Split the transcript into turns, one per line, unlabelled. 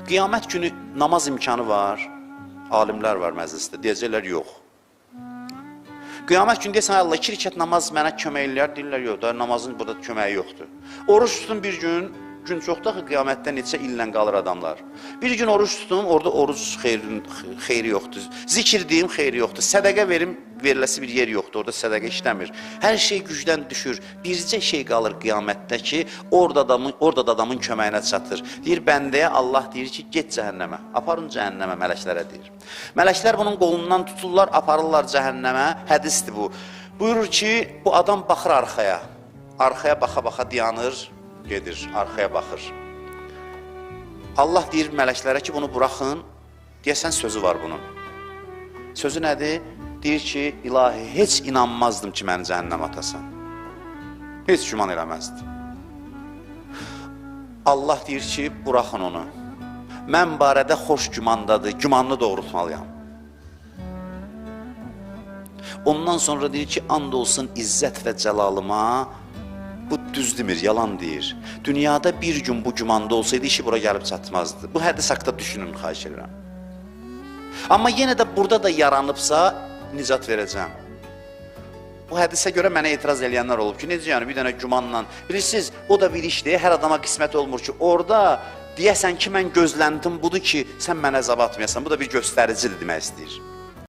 Qiyamət günü namaz imkanı var, alimlər var məclisdə, deyəcəklər yox. Qiyamət günü deyəsən, Allah 2 rükət namaz mənə kömək eləyər, deyirlər yox da, namazın burada köməyi yoxdur. Oruç tutun bir gün çoxdur ki, qiyamətdə neçə illə qalır adamlar. Bir gün oruç tutum, orada oruç xeyri yoxdur. Zikir deyim, xeyri yoxdur. Sədəqə verim, veriləsi bir yer yoxdur, orada sədəqə işləmir. Hər şey gücdən düşür. Bircə şey qalır qiyamətdə ki, orada da adamın köməyinə çatır. Deyir, bəndəyə Allah deyir ki, get cəhənnəmə, aparın cəhənnəmə, mələklərə deyir. Mələklər bunun qolundan tuturlar, aparırlar cəhənnəmə, hədisdir bu. Buyurur ki, bu adam baxır arxaya, arxaya baxa-baxa dayanır, gedir, arxaya baxır. Allah deyir mələklərə ki, bunu buraxın, deyəsən sözü var bunun. Sözü nədir? Deyir ki, ilahi, heç inanmazdım ki, məni cəhənnəm atasan. Heç güman eləməzdim. Allah deyir ki, buraxın onu. Mən barədə xoş gümandadır, gümanlı doğrultmalıyam. Ondan sonra deyir ki, and olsun izzət və cəlalıma, bu düz demir, yalan deyir. Dünyada bir gün bu gümanda olsaydı, işi bura gəlib çatmazdı. Bu hədis haqda düşünün, xahiş edirəm. Amma yenə də burada da yaranıbsa, nicat verəcəm. Bu hədisə görə mənə etiraz eləyənlər olub ki, necə yəni, bir dənə gümanla, bilirsiniz, o da bir işdir, hər adama qismət olmur ki, orada deyəsən ki, mən gözləntim budur ki, sən mənə əzab atmayasan, bu da bir göstəricidir demək istəyir.